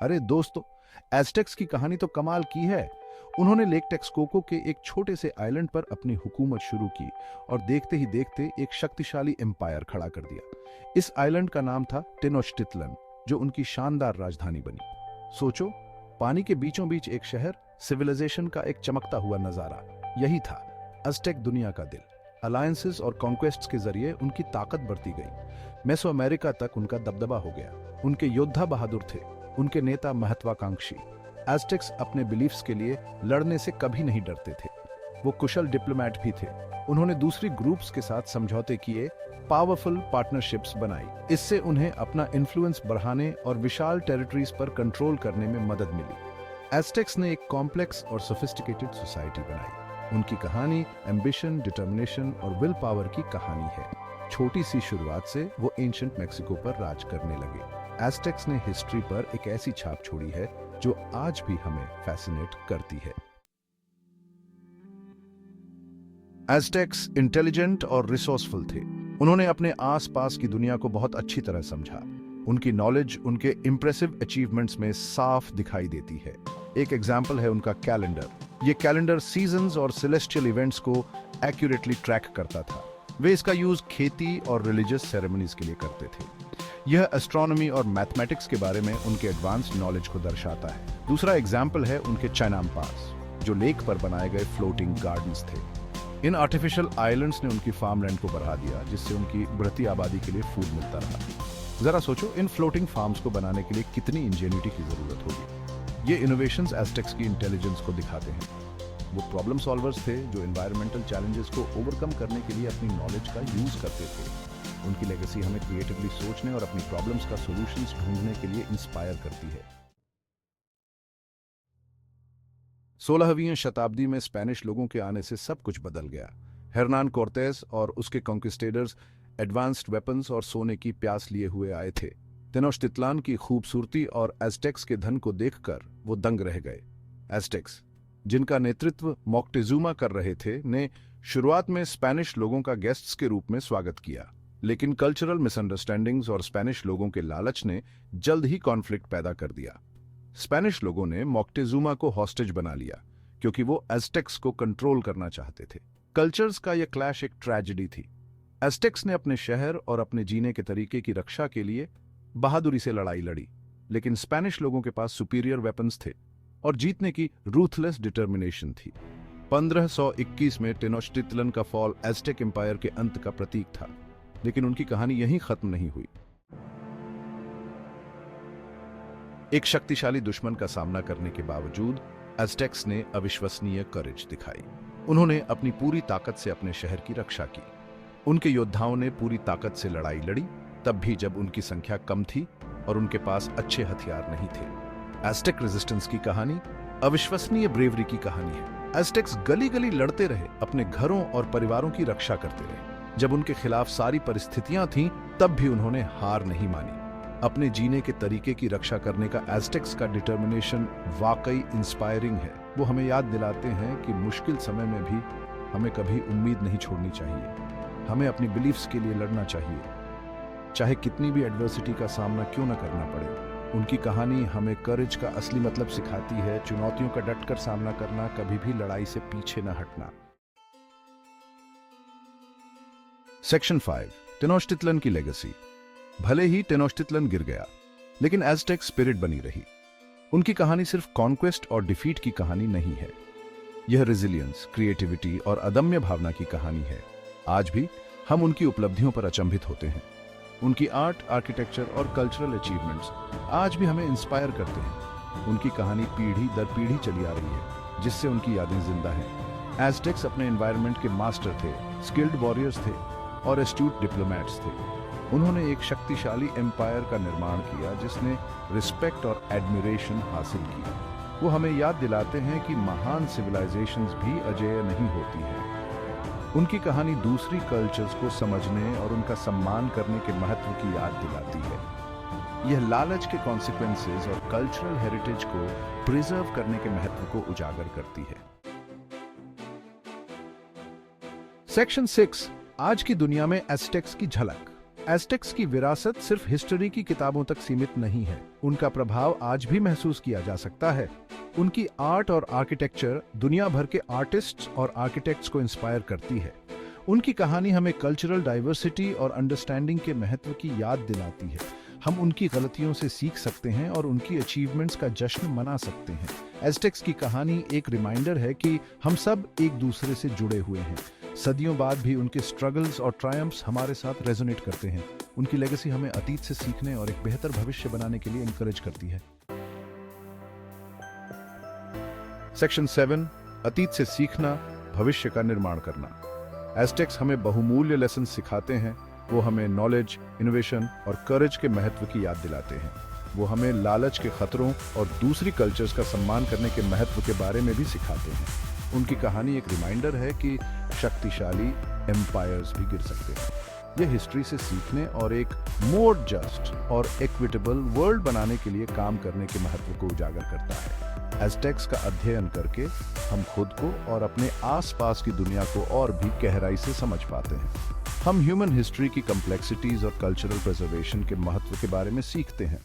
अरे दोस्तों, एज़टेक्स की कहानी तो कमाल की है। उन्होंने लेक टेक्सकोको के एक छोटे से आइलैंड पर अपनी हुकूमत शुरू की और देखते ही देखते एक शक्तिशाली एम्पायर खड़ा कर दिया। इस आइलैंड का नाम था टेनोच्टिटलन, जो उनकी शानदार राजधानी बनी। सोचो, पानी के बीचों बीच एक शहर, सिविलाइजेशन का एक चमकता हुआ नजारा। यही था अज़टेक दुनिया का दिल। अलायंसेस और कॉन्क्वेस्ट्स के जरिए उनकी ताकत बढ़ती गई। मेसो अमेरिका तक उनका दबदबा हो गया। उनके योद्धा बहादुर थे, उनके नेता महत्वाकांक्षी। एज़टेक्स अपने बिलीफ्स के लिए लड़ने से कभी नहीं डरते थे। वो कुशल डिप्लोमेट भी थे। उन्होंने दूसरी ग्रुप्स के साथ समझौते किए, पावरफुल पार्टनरशिप्स बनाई। इससे उन्हें अपना इन्फ्लुएंस बढ़ाने और विशाल टेरिटरीज पर कंट्रोल करने में मदद मिली। एज़टेक्स ने एक कॉम्प्लेक्स और सोफिस्टिकेटेड सोसाइटी बनाई। उनकी कहानी एम्बिशन, डिटर्मिनेशन और विल पावर की कहानी है। छोटी सी शुरुआत से वो एंशिएंट मेक्सिको पर राज करने लगे। एज़टेक्स ने हिस्ट्री पर एक ऐसी छाप छोड़ी है जो आज भी हमें फैसिनेट करती है। एज़टेक्स इंटेलिजेंट और रिसोर्सफुल थे। उन्होंने अपने आसपास की दुनिया को बहुत अच्छी तरह समझा। उनकी नॉलेज उनके इंप्रेसिव अचीवमेंट्स में साफ दिखाई देती है। एक एग्जाम्पल है उनका कैलेंडर। ये कैलेंडर सीजन्स और सेलेस्टियल इवेंट्स को एक्यूरेटली ट्रैक करता था। वे इसका यूज खेती और रिलीजियस सेरेमनीज के लिए करते थे। यह एस्ट्रोनॉमी और मैथमेटिक्स के बारे में उनके एडवांस्ड नॉलेज को दर्शाता है। दूसरा एग्जाम्पल है उनके चाइनाम पास, जो लेक पर बनाए गए फ्लोटिंग गार्डन्स थे। इन आर्टिफिशियल आइलैंड्स ने उनकी फार्मलैंड को बढ़ा दिया, जिससे उनकी बढ़ती आबादी के लिए फूड मिलता रहा। जरा सोचो, इन फ्लोटिंग फार्म्स को बनाने के लिए कितनी इंजेन्युइटी की जरूरत होगी। ये इनोवेशंस एज़टेक्स की इंटेलिजेंस को दिखाते हैं। वो प्रॉब्लम सॉल्वर्स थे जो एनवायरमेंटल चैलेंजेस को ओवरकम करने के लिए अपनी नॉलेज का यूज करते थे। उनकी लेगेसी हमें क्रिएटिवली सोचने और अपनी प्रॉब्लम्स का सॉल्यूशंस ढूंढने के लिए इंस्पायर करती है। 16वीं शताब्दी में स्पेनिश लोगों के आने से सब कुछ बदल गया। हर्नान कोर्टेस और उसके कॉन्क्विस्टेडर्स एडवांस्ड वेपन्स और सोने की प्यास लिए हुए आए थे। टेनोच्टिटलान की खूबसूरती और एज़टेक्स के धन को देखकर वो दंग रह गए। एज़टेक्स, जिनका नेतृत्व मोक्टेजुमा कर रहे थे, ने शुरुआत में स्पेनिश लोगों का गेस्ट्स के रूप में स्वागत किया, लेकिन कल्चरल मिसअंडरस्टैंडिंग्स और स्पेनिश लोगों के लालच ने जल्द ही कॉन्फ्लिक्ट पैदा कर दिया। स्पेनिश लोगों ने मोक्टेजुमा को हॉस्टेज बना लिया क्योंकि वो एज़टेक्स को कंट्रोल करना चाहते थे। कल्चर्स का यह क्लैश एक ट्रेजेडी थी। एज़टेक्स ने अपने शहर और अपने जीने के तरीके की रक्षा के लिए बहादुरी से लड़ाई लड़ी, लेकिन स्पेनिश लोगों के पास सुपीरियर वेपन्स थे और जीतने की रूथलेस डिटर्मिनेशन थी। 1521 में टेनोच्टिटलन का फॉल एज़टेक एम्पायर के अंत का प्रतीक था, लेकिन उनकी कहानी यहीं खत्म नहीं हुई। एक शक्तिशाली दुश्मन का सामना करने के बावजूद एज़टेक्स ने अविश्वसनीय करेज दिखाई। उन्होंने अपनी पूरी ताकत से अपने शहर की रक्षा की। उनके योद्धाओं ने पूरी ताकत से लड़ाई लड़ी, तब भी जब उनकी संख्या कम थी और उनके पास अच्छे हथियार नहीं थे। एज़टेक रेजिस्टेंस की कहानी अविश्वसनीय ब्रेवरी की कहानी है। एज़टेक्स गली गली लड़ते रहे, अपने घरों और परिवारों की रक्षा करते रहे। जब उनके खिलाफ सारी परिस्थितियां थीं, तब भी उन्होंने हार नहीं मानी। अपने जीने के तरीके की रक्षा करने का एज़टेक्स का डिटर्मिनेशन वाकई इंस्पायरिंग है। वो हमें याद दिलाते हैं कि मुश्किल समय में भी हमें कभी उम्मीद नहीं छोड़नी चाहिए। हमें अपनी बिलीफ्स के लिए लड़ना चाहिए, चाहे कितनी भी एडवर्सिटी का सामना क्यों न करना पड़े। उनकी कहानी हमें करेज का असली मतलब सिखाती है, चुनौतियों का डटकर सामना करना, कभी भी लड़ाई से पीछे न हटना। सेक्शन 5, टेनोच्टिटलन की लेगेसी। भले ही टेनोच्टिटलन गिर गया, लेकिन एज़टेक स्पिरिट बनी रही। उनकी कहानी सिर्फ कॉन्क्वेस्ट और डिफीट की कहानी नहीं है। यह रेजिलियंस, क्रिएटिविटी और अदम्य भावना की कहानी है। आज भी हम उनकी उपलब्धियों पर अचंभित होते हैं। उनकी आर्ट, आर्किटेक्चर और कल्चरल अचीवमेंट्स आज भी हमें इंस्पायर करते हैं। उनकी कहानी पीढ़ी दर पीढ़ी चली आ रही है, जिससे उनकी यादें जिंदा हैं। एज़टेक्स अपने एनवायरनमेंट के मास्टर थे, स्किल्ड वॉरियर्स थे और एस्ट्यूट डिप्लोमैट्स थे। उन्होंने एक शक्तिशाली एम्पायर का निर्माण किया जिसने रिस्पेक्ट और एडमिरेशन हासिल की। वो हमें याद दिलाते हैं कि महान सिविलाइजेशंस भी अजेय नहीं होती हैं। उनकी कहानी दूसरी कल्चर्स को समझने और उनका सम्मान करने के महत्व की याद दिलाती है। यह लालच के कॉन्सिक्वेंसेस और कल्चरल हेरिटेज को प्रिजर्व करने के महत्व को उजागर करती है। सेक्शन 6, आज की दुनिया में एज़टेक्स की झलक। एज़टेक्स की विरासत सिर्फ हिस्ट्री की किताबों तक सीमित नहीं है, उनका प्रभाव आज भी महसूस किया जा सकता है। उनकी आर्ट और आर्किटेक्चर दुनिया भर के आर्टिस्ट्स और आर्किटेक्ट्स को इंस्पायर करती है। उनकी कहानी हमें कल्चरल डाइवर्सिटी और अंडरस्टैंडिंग के महत्व की याद दिलाती है। हम उनकी गलतियों से सीख सकते हैं और उनकी अचीवमेंट्स का जश्न मना सकते हैं। एज़टेक्स की कहानी एक रिमाइंडर है कि हम सब एक दूसरे से जुड़े हुए हैं। सदियों बाद भी उनके स्ट्रगल्स और ट्रायम्फ्स हमारे साथ रेजोनेट करते हैं। उनकी लेगेसी हमें अतीत से सीखने और एक बेहतर भविष्य बनाने के लिए इंकरेज करती है। सेक्शन 7, अतीत से सीखना, भविष्य का निर्माण करना। एज़टेक्स हमें बहुमूल्य लेसन सिखाते हैं। वो हमें नॉलेज, इनोवेशन और करेज के महत्व की याद दिलाते हैं। वो हमें लालच के खतरों और दूसरी कल्चर्स का सम्मान करने के महत्व के बारे में भी सिखाते हैं। उनकी कहानी एक रिमाइंडर है कि शक्तिशाली एम्पायर्स भी गिर सकते हैं। यह हिस्ट्री से सीखने और एक मोर जस्ट और इक्विटेबल वर्ल्ड बनाने के लिए काम करने के महत्व को उजागर करता है। एज़टेक्स का अध्ययन करके हम खुद को और अपने आसपास की दुनिया को और भी गहराई से समझ पाते हैं। हम ह्यूमन हिस्ट्री की कॉम्प्लेक्सिटीज और कल्चरल प्रिजर्वेशन के महत्व के बारे में सीखते हैं।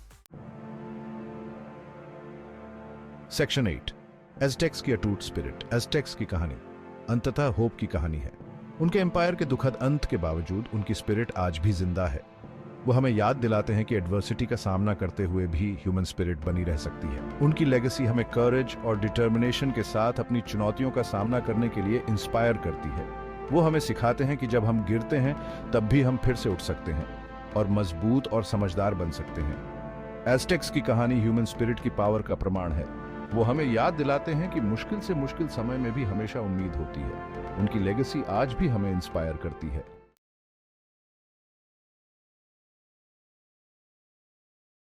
सेक्शन 8, एज़टेक्स की अटूट स्पिरिट। एज़टेक्स की कहानी अंततः होप की कहानी है। उनके एम्पायर के दुखद अंत के बावजूद उनकी स्पिरिट आज भी जिंदा है। वो हमें याद दिलाते हैं कि एडवर्सिटी का सामना करते हुए भी ह्यूमन स्पिरिट बनी रह सकती है। उनकी लेगेसी हमें करेज और डिटर्मिनेशन के साथ अपनी चुनौतियों का सामना करने के लिए इंस्पायर करती है। वो हमें सिखाते हैं कि जब हम गिरते हैं तब भी हम फिर से उठ सकते हैं और मजबूत और समझदार बन सकते हैं। एज़टेक्स की कहानी ह्यूमन स्पिरिट की पावर का प्रमाण है। वो हमें याद दिलाते हैं कि मुश्किल से मुश्किल समय में भी हमेशा उम्मीद होती है। उनकी लेगेसी आज भी हमें इंस्पायर करती है।